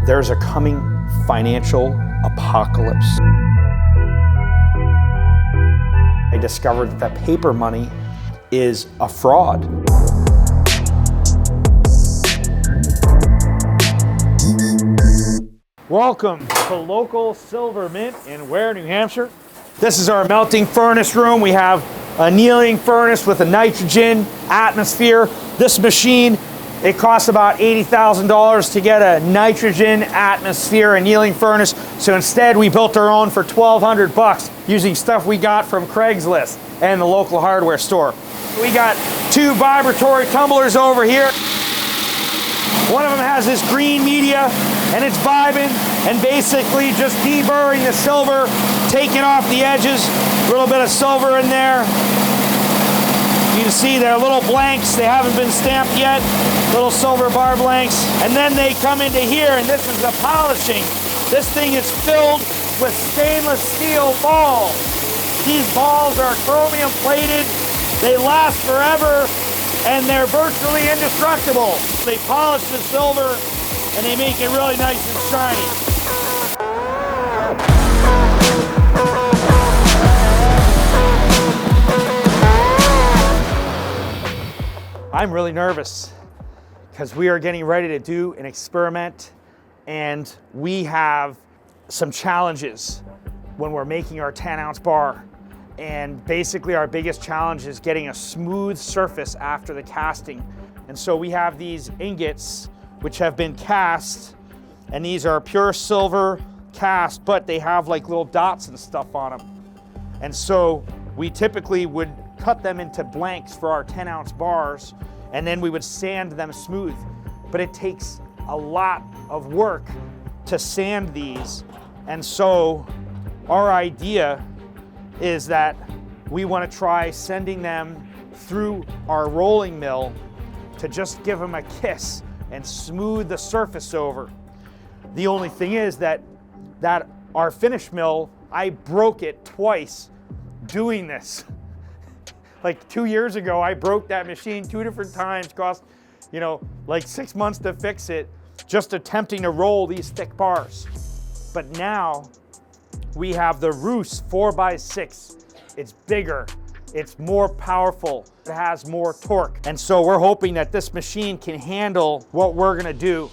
There's a coming financial apocalypse. I discovered that paper money is a fraud. Welcome to Local Silver Mint in Ware, New Hampshire. This is our melting furnace room. We have a annealing furnace with a nitrogen atmosphere. This machine, it costs about $80,000 to get a nitrogen atmosphere annealing furnace. So instead we built our own for $1,200 using stuff we got from Craigslist and the local hardware store. We got two vibratory tumblers over here. One of them has this green media and it's vibing and basically just deburring the silver, taking off the edges, a little bit of silver in there. You can see they're little blanks, they haven't been stamped yet, little silver bar blanks. And then they come into here and this is the polishing. This thing is filled with stainless steel balls. These balls are chromium plated, they last forever, and they're virtually indestructible. They polish the silver and they make it really nice and shiny. I'm really nervous because we are getting ready to do an experiment and we have some challenges when we're making our 10-ounce bar. And basically our biggest challenge is getting a smooth surface after the casting. And so we have these ingots which have been cast, and these are pure silver cast, but they have like little dots and stuff on them. And so we typically would cut them into blanks for our 10-ounce bars, and then we would sand them smooth. But it takes a lot of work to sand these. And so our idea is that we want to try sending them through our rolling mill to just give them a kiss and smooth the surface over. The only thing is that our finish mill, I broke it twice doing this. Like 2 years ago, I broke that machine 2 different times, cost, like 6 months to fix it, just attempting to roll these thick bars. But now we have the Roos 4x6. It's bigger, it's more powerful, it has more torque. And so we're hoping that this machine can handle what we're gonna do.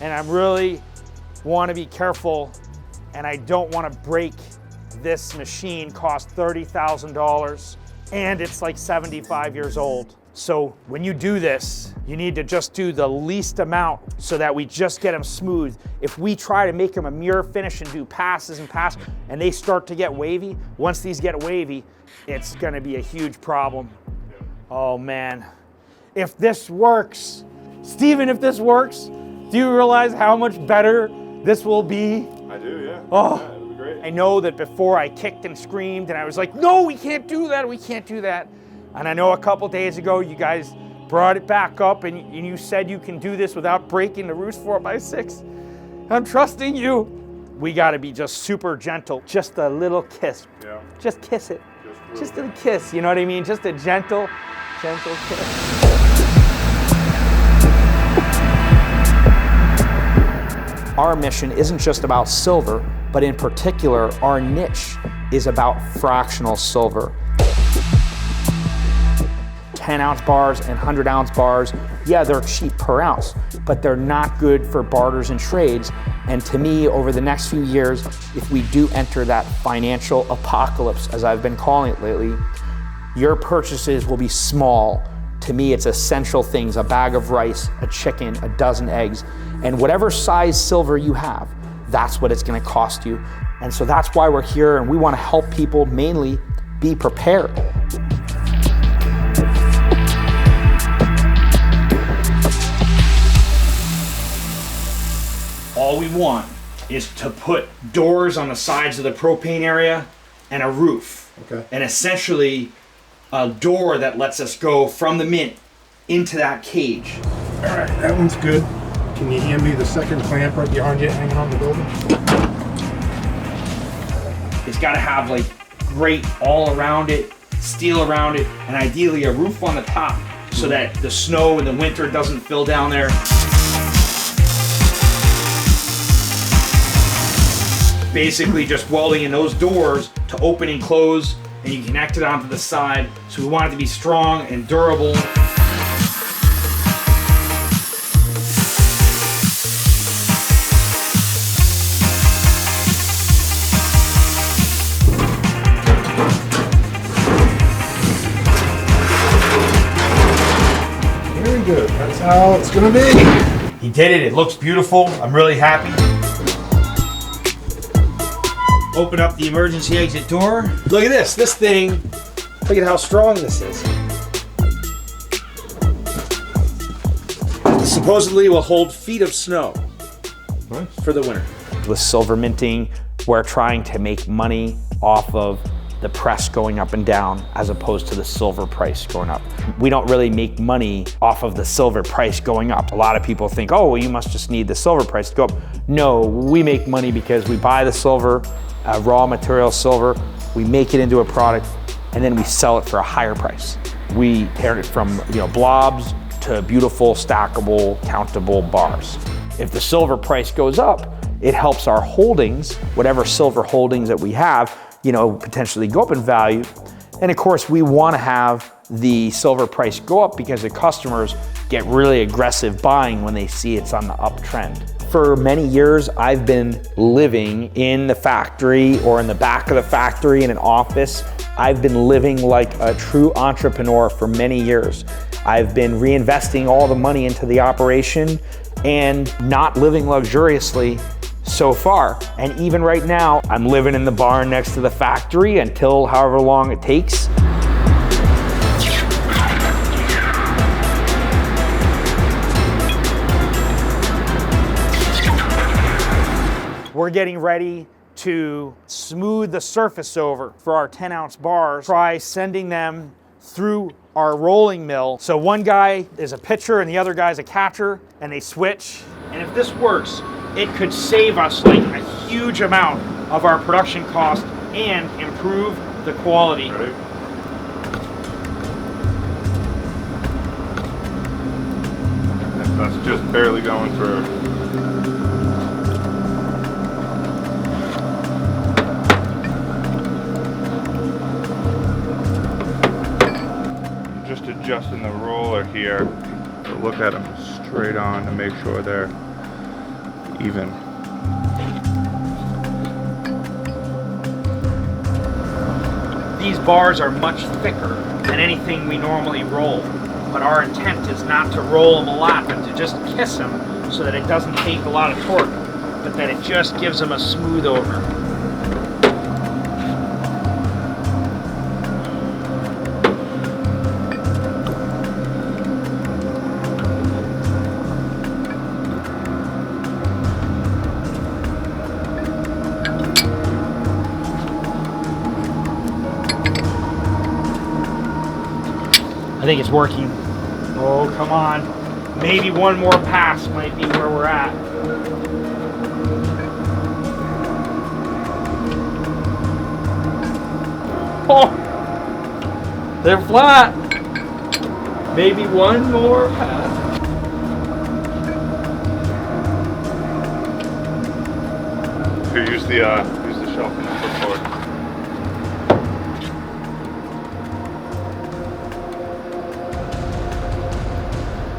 And I really wanna be careful, and I don't wanna break this machine. Cost $30,000, and it's like 75 years old. So when you do this, you need to just do the least amount so that we just get them smooth. If we try to make them a mirror finish and do passes and passes, and they start to get wavy, once these get wavy, it's gonna be a huge problem. Oh man, if this works, Steven, if this works, do you realize how much better this will be? I do, yeah. Oh. Yeah, it'll be great. I know that before I kicked and screamed and I was like, no, we can't do that, we can't do that. And I know a couple days ago, you guys brought it back up and you said you can do this without breaking the Roos 4x6. I'm trusting you. We gotta be just super gentle. Just a little kiss. Yeah. Just kiss it. Just a kiss, you know what I mean? Just a gentle kiss. Our mission isn't just about silver, but in particular, our niche is about fractional silver. 10-ounce bars and 100-ounce bars, yeah, they're cheap per ounce, but they're not good for barters and trades. And to me, over the next few years, if we do enter that financial apocalypse, as I've been calling it lately, your purchases will be small. To me, it's essential things: a bag of rice, a chicken, a dozen eggs, and whatever size silver you have, that's what it's gonna cost you. And so that's why we're here, and we wanna help people mainly be prepared. All we want is to put doors on the sides of the propane area and a roof. Okay. And essentially a door that lets us go from the mint into that cage. All right, that one's good. Can you hand me the second clamp right behind you hanging on the building? It's got to have like grate all around it, steel around it, and ideally a roof on the top so that the snow in the winter doesn't fill down there. basically just welding in those doors to open and close, and you connect it onto the side. So we want it to be strong and durable. Very good. That's how it's gonna be. He did it. It looks beautiful. I'm really happy. Open up the emergency exit door. Look at this. This thing, look at how strong this is. Supposedly will hold feet of snow for the winter. With silver minting, we're trying to make money off of the press going up and down as opposed to the silver price going up. We don't really make money off of the silver price going up. A lot of people think, oh, well, you must just need the silver price to go up. No, we make money because we buy the silver, raw material silver, we make it into a product, and then we sell it for a higher price. We turn it from blobs to beautiful, stackable, countable bars. If the silver price goes up, it helps our holdings, whatever silver holdings that we have, potentially go up in value. And of course, we want to have the silver price go up because the customers get really aggressive buying when they see it's on the uptrend. For many years, I've been living in the factory or in the back of the factory in an office. I've been living like a true entrepreneur for many years. I've been reinvesting all the money into the operation and not living luxuriously so far. And even right now, I'm living in the barn next to the factory until however long it takes. We're getting ready to smooth the surface over for our 10-ounce bars. Try sending them through our rolling mill. So one guy is a pitcher and the other guy's a catcher, and they switch. And if this works, it could save us like a huge amount of our production cost and improve the quality. Ready? That's just barely going through. Just adjusting the roller here to look at them straight on to make sure they're even. These bars are much thicker than anything we normally roll, but our intent is not to roll them a lot, but to just kiss them so that it doesn't take a lot of torque, but that it just gives them a smooth over. I think it's working. Oh, come on. Maybe one more pass might be where we're at. Oh, they're flat. Maybe one more pass. Here, use the shelf and the footboard.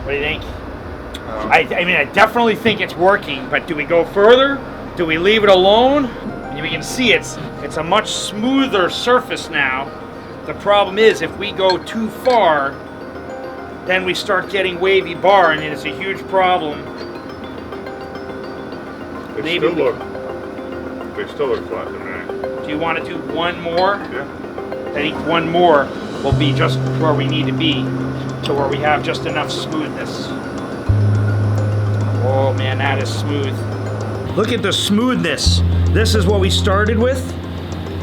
What do you think? I mean, I definitely think it's working, but do we go further? Do we leave it alone? And we can see it's a much smoother surface now. The problem is if we go too far, then we start getting wavy bar, and it's a huge problem. They still look flat to me. Do you want to do one more? Yeah. I think one more will be just where we need to be, to where we have just enough smoothness. Oh man, that is smooth. Look at the smoothness. This is what we started with,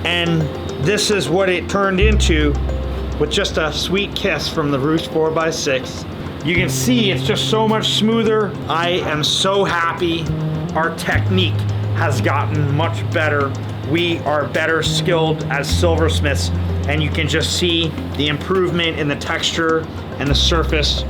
and this is what it turned into with just a sweet kiss from the Roost 4x6. You can see it's just so much smoother. I am so happy. Our technique has gotten much better. We are better skilled as silversmiths, and you can just see the improvement in the texture and the surface.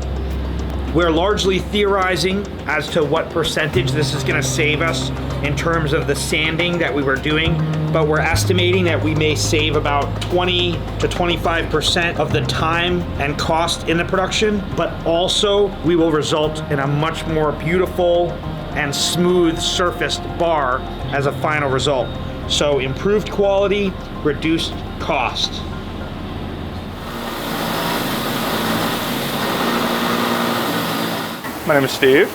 We're largely theorizing as to what percentage this is gonna save us in terms of the sanding that we were doing, but we're estimating that we may save about 20 to 25% of the time and cost in the production, but also we will result in a much more beautiful and smooth surfaced bar as a final result. So improved quality, reduced cost. My name is Steve,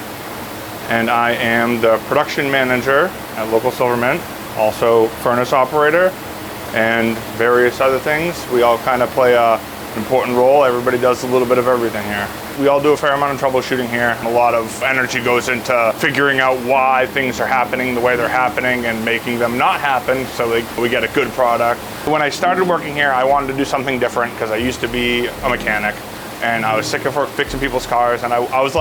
and I am the production manager at LocalSilverMint, also furnace operator, and various other things. We all kind of play an important role. Everybody does a little bit of everything here. We all do a fair amount of troubleshooting here. A lot of energy goes into figuring out why things are happening the way they're happening and making them not happen so we get a good product. When I started working here, I wanted to do something different because I used to be a mechanic and I was sick of fixing people's cars, and I was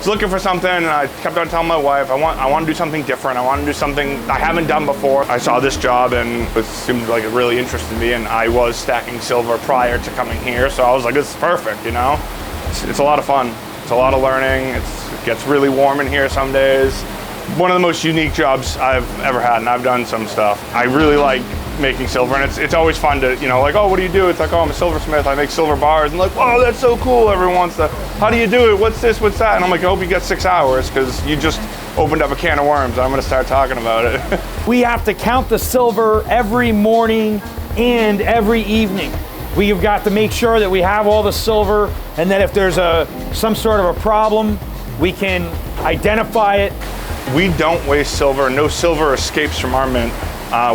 looking for something, and I kept on telling my wife, I want to do something different. I want to do something I haven't done before. I saw this job and it seemed like it really interested me, and I was stacking silver prior to coming here, so I was like, this is perfect, you know? It's a lot of fun. It's a lot of learning. It gets really warm in here some days. One of the most unique jobs I've ever had, and I've done some stuff. I really like making silver, and it's always fun to, you know, like, oh, what do you do? It's like, oh, I'm a silversmith, I make silver bars, and like, oh, that's so cool. Everyone wants to, how do you do it? What's this, what's that? And I'm like, I hope you get 6 hours, because you just opened up a can of worms. I'm gonna start talking about it. We have to count the silver every morning and every evening. We've got to make sure that we have all the silver, and that if there's some sort of a problem, we can identify it. We don't waste silver. No silver escapes from our mint.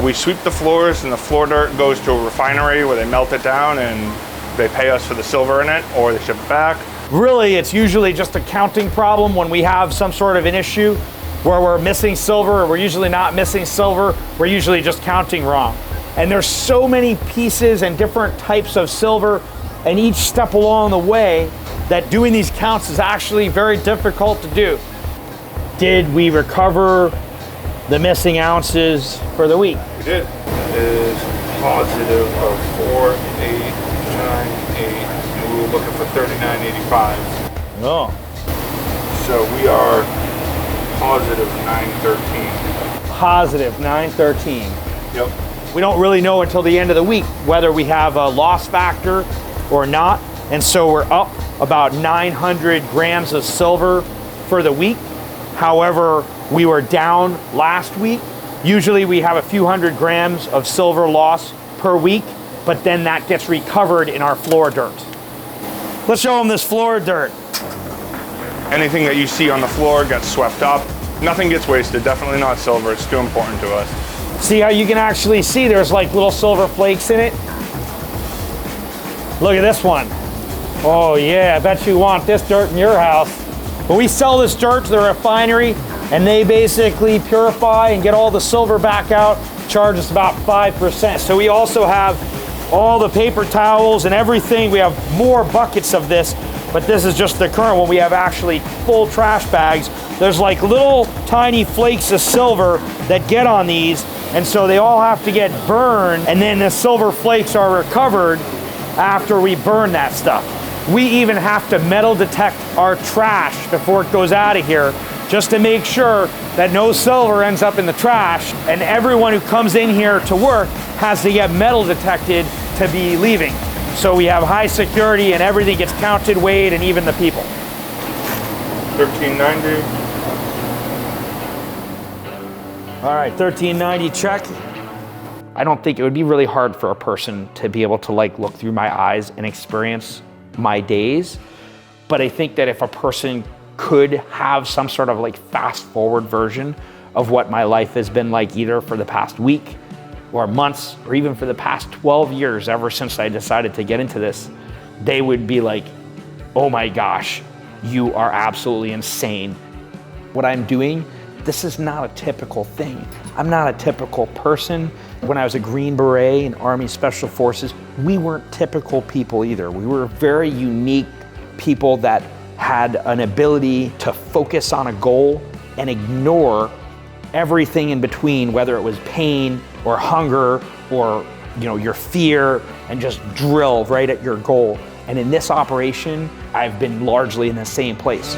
We sweep the floors, and the floor dirt goes to a refinery where they melt it down and they pay us for the silver in it, or they ship it back. Really, it's usually just a counting problem when we have some sort of an issue where we're missing silver, or we're usually not missing silver, we're usually just counting wrong. And there's so many pieces and different types of silver, and each step along the way that doing these counts is actually very difficult to do. Did we recover the missing ounces for the week? We did. It is positive of 4898, and we were looking for 3985. Oh. So we are positive 913. Positive 913. Yep. We don't really know until the end of the week whether we have a loss factor or not, and so we're up about 900 grams of silver for the week. However, we were down last week. Usually we have a few hundred grams of silver loss per week, but then that gets recovered in our floor dirt. Let's show them this floor dirt. Anything that you see on the floor gets swept up. Nothing gets wasted, definitely not silver. It's too important to us. See how you can actually see there's like little silver flakes in it? Look at this one. Oh yeah, I bet you want this dirt in your house. When we sell this dirt to the refinery and they basically purify and get all the silver back out, charge us about 5%. So we also have all the paper towels and everything. We have more buckets of this, but this is just the current one. We have actually full trash bags. There's like little tiny flakes of silver that get on these, and so they all have to get burned, and then the silver flakes are recovered after we burn that stuff. We even have to metal detect our trash before it goes out of here, just to make sure that no silver ends up in the trash, and everyone who comes in here to work has to get metal detected to be leaving. So we have high security and everything gets counted, weighed, and even the people. 1390. All right, 1390 check. I don't think it would be really hard for a person to be able to like look through my eyes and experience my days. But I think that if a person could have some sort of like fast forward version of what my life has been like, either for the past week or months, or even for the past 12 years, ever since I decided to get into this, they would be like, oh my gosh, you are absolutely insane. What I'm doing, this is not a typical thing. I'm not a typical person. When I was a Green Beret in Army Special Forces, we weren't typical people either. We were very unique people that had an ability to focus on a goal and ignore everything in between, whether it was pain or hunger or your fear, and just drill right at your goal. And in this operation, I've been largely in the same place.